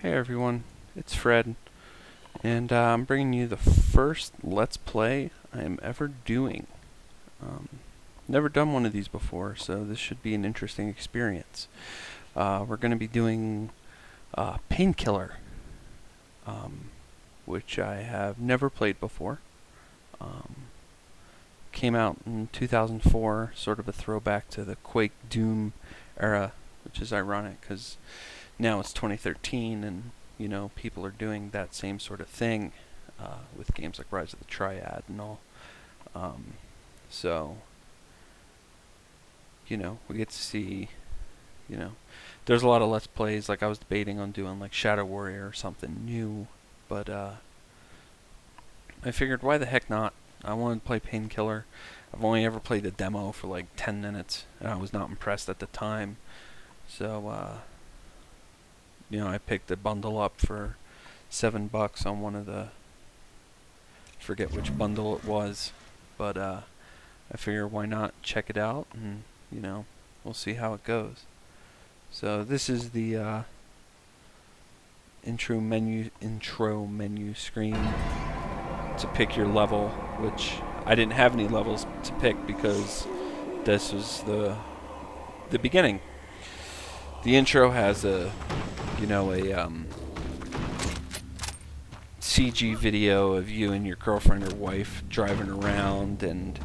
Hey everyone, it's Fred, and I'm bringing you the first Let's Play I am ever doing. Never done one of these before, so this should be an interesting experience. We're going to be doing Painkiller, which I have never played before. Came out in 2004, sort of a throwback to the Quake Doom era, which is ironic because now it's 2013 and people are doing that same sort of thing with games like Rise of the Triad and all. So we get to see, there's a lot of Let's Plays. Like I was debating on doing like Shadow Warrior or something new, but I figured why the heck not? I wanted to play Painkiller. I've only ever played the demo for like 10 minutes and I was not impressed at the time. So I picked a bundle up for $7 on one of the, forget which bundle it was, but I figure why not check it out and we'll see how it goes. So this is the intro menu screen to pick your level, which I didn't have any levels to pick because this was the beginning. The intro has a CG video of you and your girlfriend or wife driving around, and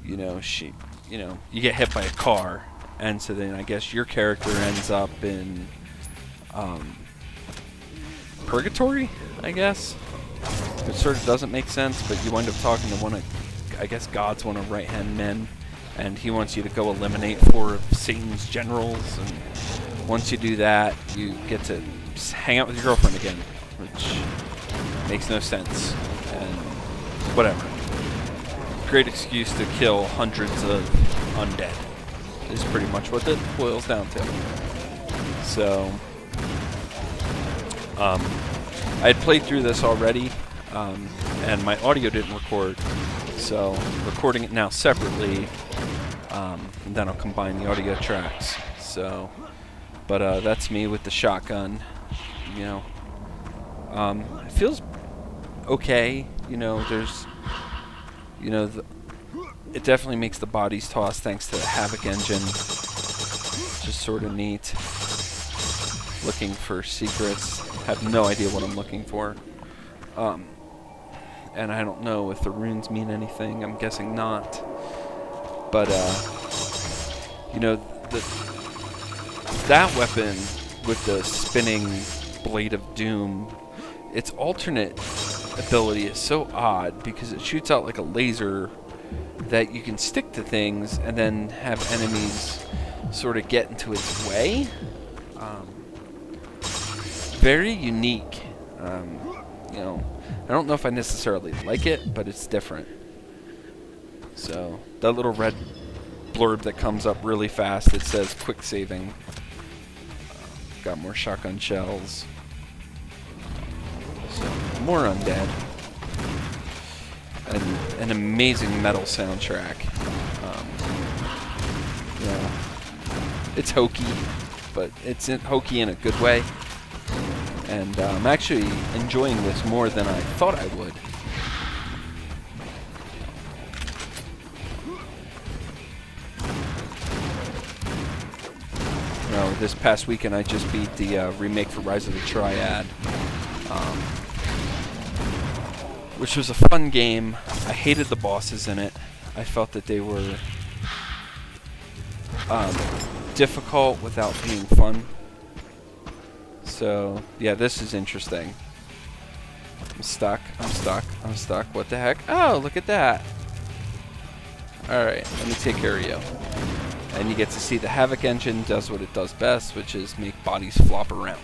you get hit by a car, and so then I guess your character ends up in purgatory, I guess. It sort of doesn't make sense, but you wind up talking to one of, I guess God's one of right-hand men, and he wants you to go eliminate 4 of Satan's generals, and once you do that, you get to hang out with your girlfriend again, which makes no sense, and whatever. Great excuse to kill hundreds of undead is pretty much what it boils down to. So, I had played through this already, and my audio didn't record, so recording it now separately, and then I'll combine the audio tracks. So, but that's me with the shotgun. It feels okay. There's, it definitely makes the bodies toss thanks to the Havoc engine. Just sort of neat. Looking for secrets. Have no idea what I'm looking for. And I don't know if the runes mean anything. I'm guessing not. But that weapon with the spinning blade of doom, its alternate ability is so odd because it shoots out like a laser that you can stick to things and then have enemies sort of get into its way. Very unique. I don't know if I necessarily like it, but it's different. So that little red blurb that comes up really fast, it says quick saving. Got more shotgun shells. So more undead. And an amazing metal soundtrack. It's hokey, but it's hokey in a good way. And I'm actually enjoying this more than I thought I would. This past weekend I just beat the remake for Rise of the Triad, which was a fun game. I hated the bosses in it. I felt that they were difficult without being fun. So yeah, this is interesting. I'm stuck. What the heck? Oh, look at that. Alright, let me take care of you. And you get to see the Havoc engine does what it does best, which is make bodies flop around.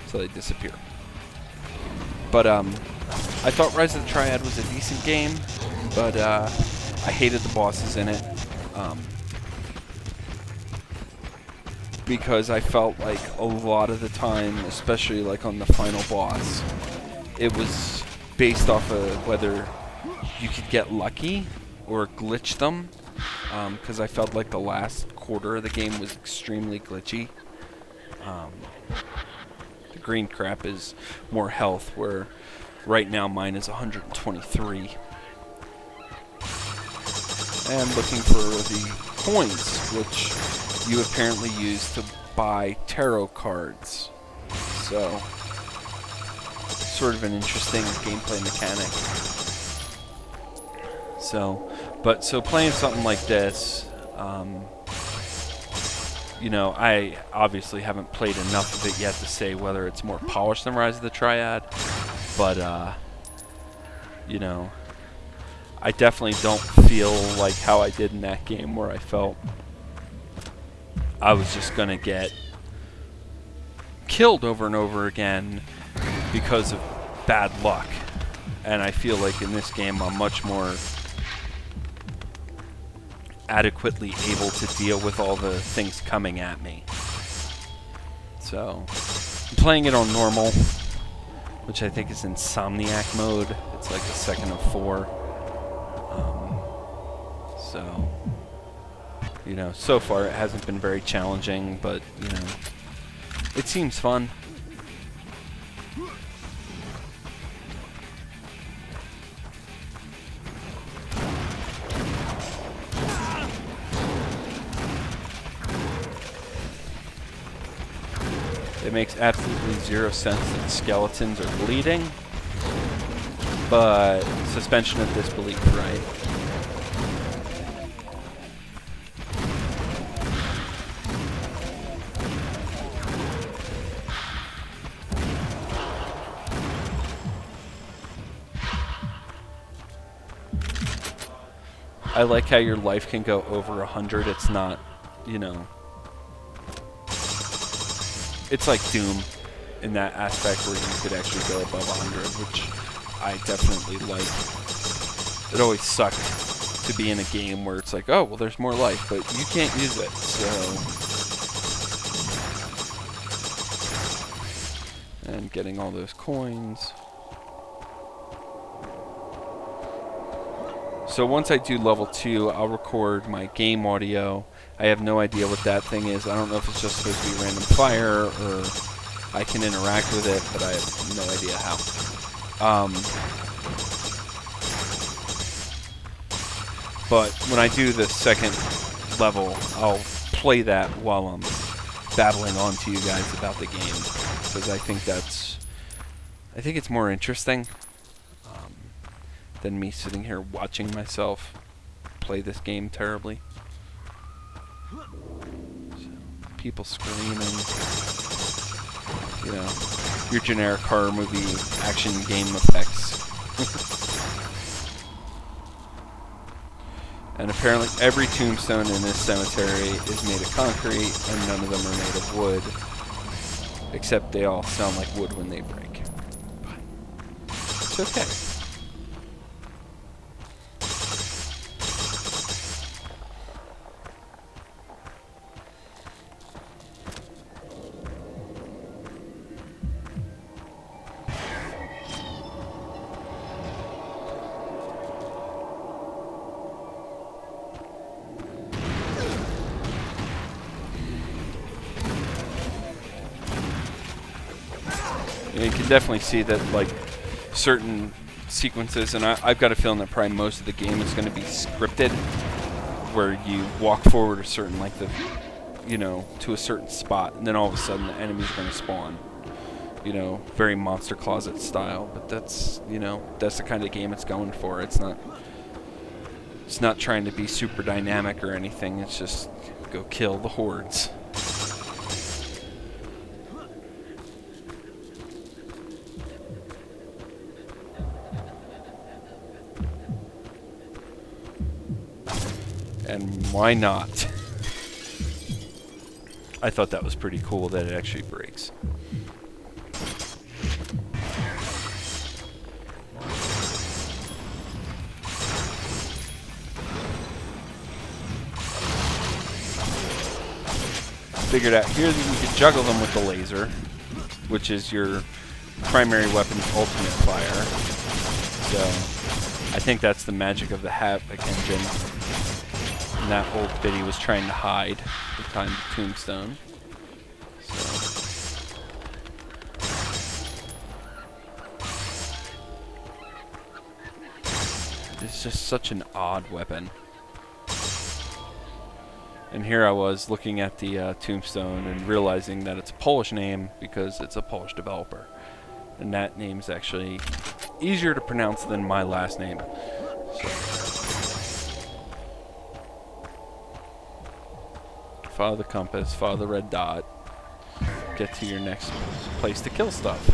So they disappear. But I thought Rise of the Triad was a decent game, but I hated the bosses in it. Because I felt like a lot of the time, especially like on the final boss, it was based off of whether you could get lucky or glitch them. Because I felt like the last quarter of the game was extremely glitchy. The green crap is more health, where right now mine is 123. And looking for the coins, which you apparently use to buy tarot cards. So, sort of an interesting gameplay mechanic. So playing something like this, you know, I obviously haven't played enough of it yet to say whether it's more polished than Rise of the Triad, but, you know, I definitely don't feel like how I did in that game, where I felt I was just going to get killed over and over again because of bad luck. And I feel like in this game I'm much more adequately able to deal with all the things coming at me. So, I'm playing it on normal, which I think is Insomniac mode. It's like a second of 4. So, you know, so far it hasn't been very challenging, but, you know, it seems fun. It makes absolutely zero sense that skeletons are bleeding, but suspension of disbelief, right? I like how your life can go over 100. It's not, you know, it's like Doom in that aspect where you could actually go above 100, which I definitely like. It always sucked to be in a game where it's like, oh, well, there's more life, but you can't use it, so. And getting all those coins. So once I do level 2, I'll record my game audio. I have no idea what that thing is. I don't know if it's just supposed to be random fire or I can interact with it, but I have no idea how. But when I do the second level, I'll play that while I'm babbling on to you guys about the game, because I think it's more interesting than me sitting here watching myself play this game terribly. So, people screaming. You know, your generic horror movie action game effects. And apparently every tombstone in this cemetery is made of concrete, and none of them are made of wood. Except they all sound like wood when they break. But it's okay. You can definitely see that, like, certain sequences, and I've got a feeling that probably most of the game is going to be scripted, where you walk forward a certain length of, you know, to a certain spot, and then all of a sudden the enemies are going to spawn. You know, very Monster Closet style, but that's, you know, that's the kind of game it's going for. It's not trying to be super dynamic or anything. It's just go kill the hordes. And why not? I thought that was pretty cool that it actually breaks. Figured out here that you could juggle them with the laser, which is your primary weapon's ultimate fire. So I think that's the magic of the Havoc engine. And that old biddy was trying to hide behind the tombstone. So. It's just such an odd weapon. And here I was looking at the tombstone and realizing that it's a Polish name because it's a Polish developer. And that name's actually easier to pronounce than my last name. So. Follow the compass, follow the red dot. Get to your next place to kill stuff.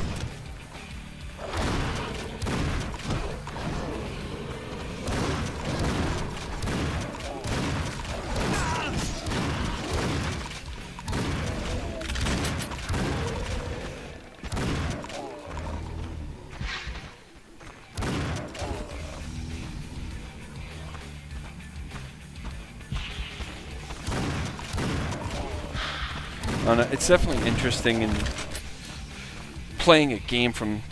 It's definitely interesting in playing a game from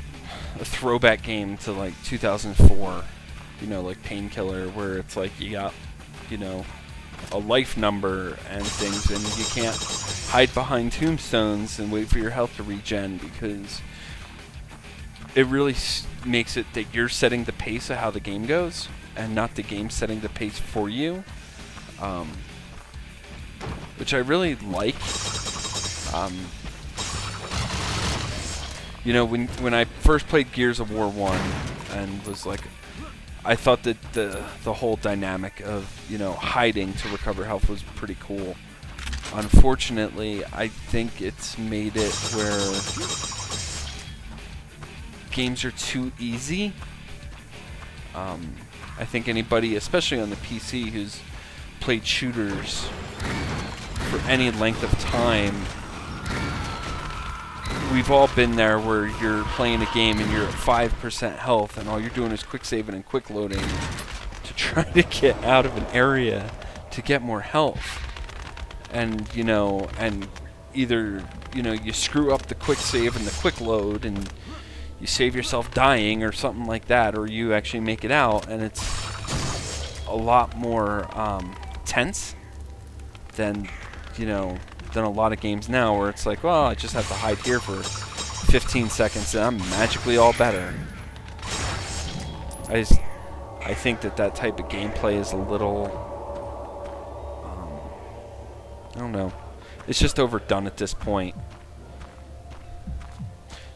a throwback game to like 2004, you know, like Painkiller, where it's like you got, you know, a life number and things, and you can't hide behind tombstones and wait for your health to regen, because it really makes it that you're setting the pace of how the game goes and not the game setting the pace for you, which I really like. You know, when I first played Gears of War 1 and was like, I thought that the whole dynamic of, you know, hiding to recover health was pretty cool. Unfortunately, I think it's made it where games are too easy. I think anybody, especially on the PC, who's played shooters for any length of time, we've all been there where you're playing a game and you're at 5% health and all you're doing is quick saving and quick loading to try to get out of an area to get more health. And, you know, and either, you know, you screw up the quick save and the quick load and you save yourself dying or something like that, or you actually make it out, and it's a lot more tense than, you know, than a lot of games now where it's like, well, I just have to hide here for 15 seconds and I'm magically all better. I think that type of gameplay is a little, I don't know, it's just overdone at this point.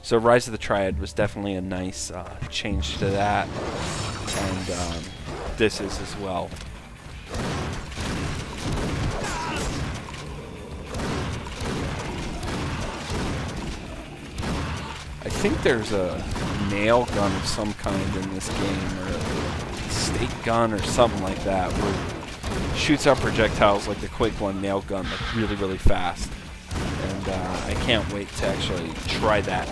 So Rise of the Triad was definitely a nice change to that, and this is as well. I think there's a nail gun of some kind in this game, or a stake gun or something like that, where it shoots out projectiles like the Quake 1 nail gun, like really, really fast. And I can't wait to actually try that.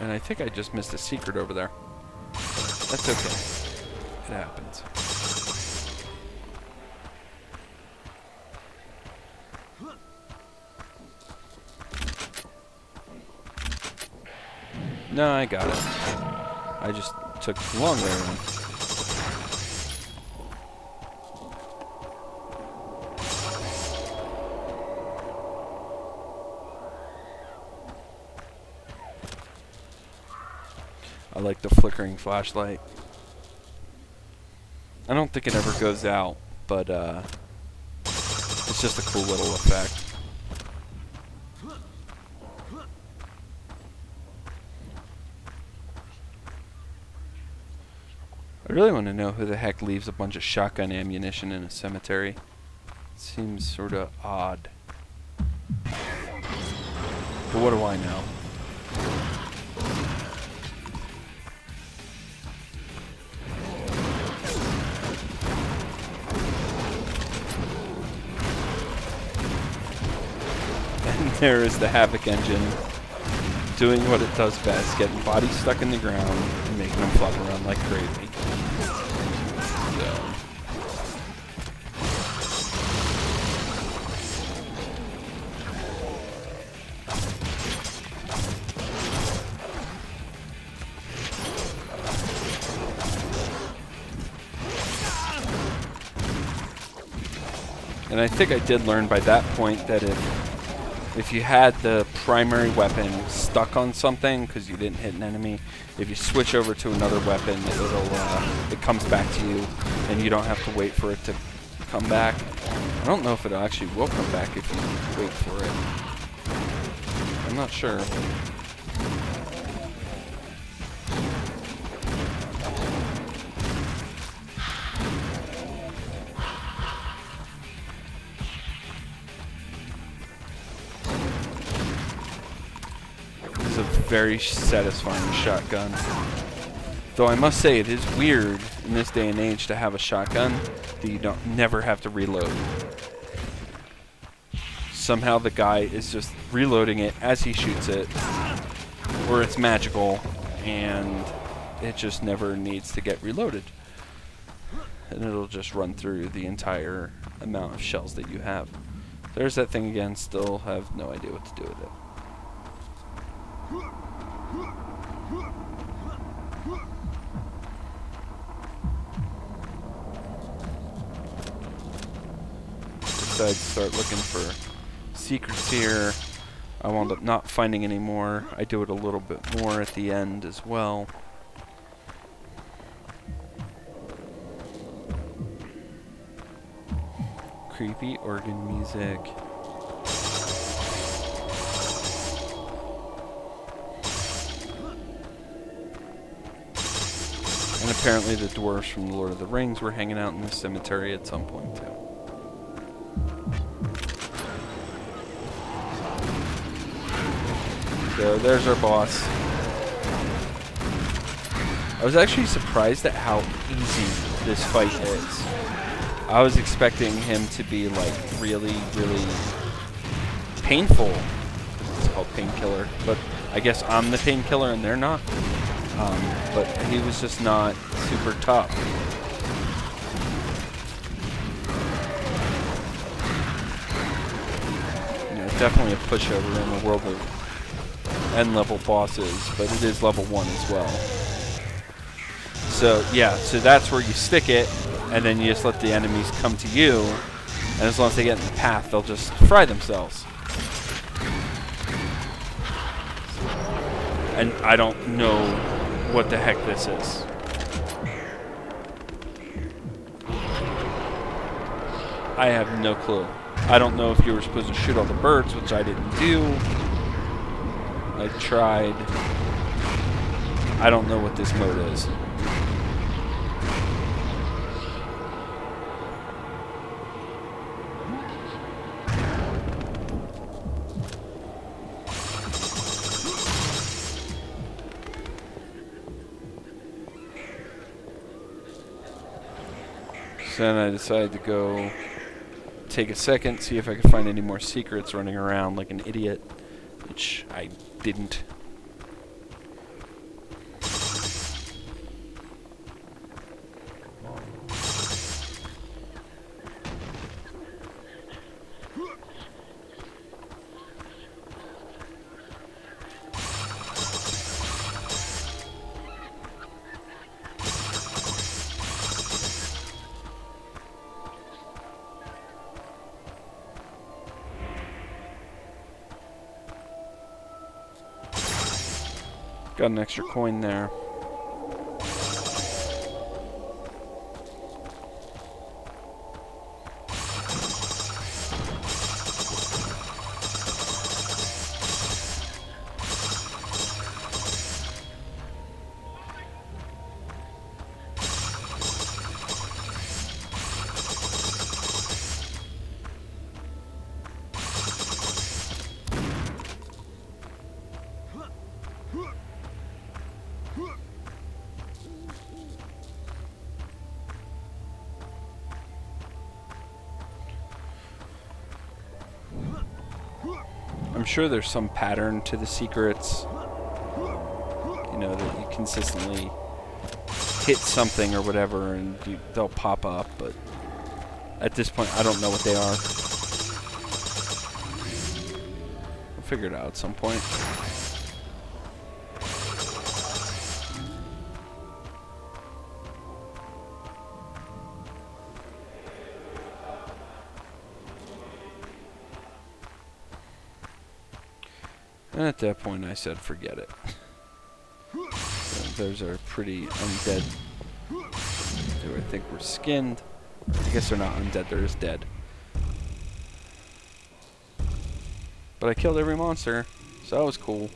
And I think I just missed a secret over there. That's okay. It happens. No, I got it. I just took the long way around. I like the flickering flashlight. I don't think it ever goes out, but it's just a cool little effect. I really want to know who the heck leaves a bunch of shotgun ammunition in a cemetery. It seems sort of odd. But what do I know? And there is the Havoc engine doing what it does best, getting bodies stuck in the ground and making them flop around like crazy. And I think I did learn by that point that if if you had the primary weapon stuck on something because you didn't hit an enemy, if you switch over to another weapon, it comes back to you, and you don't have to wait for it to come back. I don't know if it actually will come back if you wait for it. I'm not sure. This is a very satisfying shotgun. Though I must say, it is weird in this day and age to have a shotgun that you never have to reload. Somehow the guy is just reloading it as he shoots it, or it's magical, and it just never needs to get reloaded. And it'll just run through the entire amount of shells that you have. There's that thing again, still have no idea what to do with it. Decided to start looking for secrets here. I wound up not finding any more. I do it a little bit more at the end as well. Creepy organ music. And apparently the dwarves from the Lord of the Rings were hanging out in the cemetery at some point too. So there's our boss. I was actually surprised at how easy this fight is. I was expecting him to be like really, really painful. It's called Painkiller, but I guess I'm the painkiller and they're not. But he was just not super tough. You know, definitely a pushover in the world of end-level bosses, but it is level 1 as well. So yeah, so that's where you stick it, and then you just let the enemies come to you, and as long as they get in the path, they'll just fry themselves. And I don't know what the heck this is. I have no clue. I don't know if you were supposed to shoot all the birds, which I didn't do. I tried. I don't know what this mode is. So then I decided to go take a second, see if I could find any more secrets running around like an idiot, which I didn't. Got an extra coin there. I'm sure there's some pattern to the secrets, you know, that you consistently hit something or whatever and they'll pop up, but at this point I don't know what they are. We'll figure it out at some point. And at that point I said forget it. So those are pretty undead. Who I think were skinned. I guess they're not undead, they're just dead. But I killed every monster, so that was cool.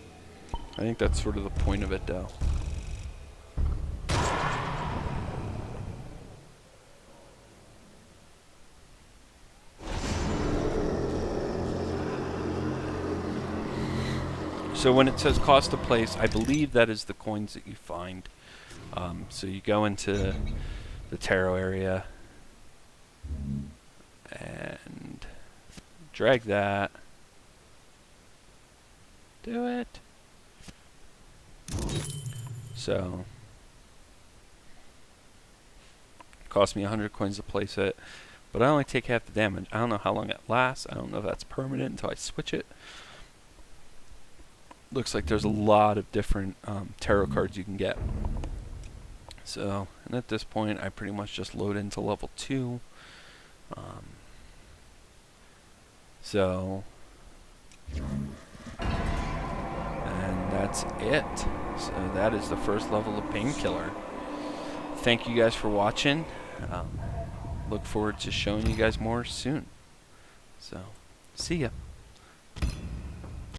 I think that's sort of the point of it, though. So when it says cost a place, I believe that is the coins that you find. So you go into the tarot area and drag that. Do it. So cost me 100 coins to place it, but I only take half the damage. I don't know how long it lasts. I don't know if that's permanent until I switch it. Looks like there's a lot of different tarot cards you can get. So, and at this point, I pretty much just load into level 2. So, and that's it. So that is the first level of Painkiller. Thank you guys for watching. Look forward to showing you guys more soon. So, see ya.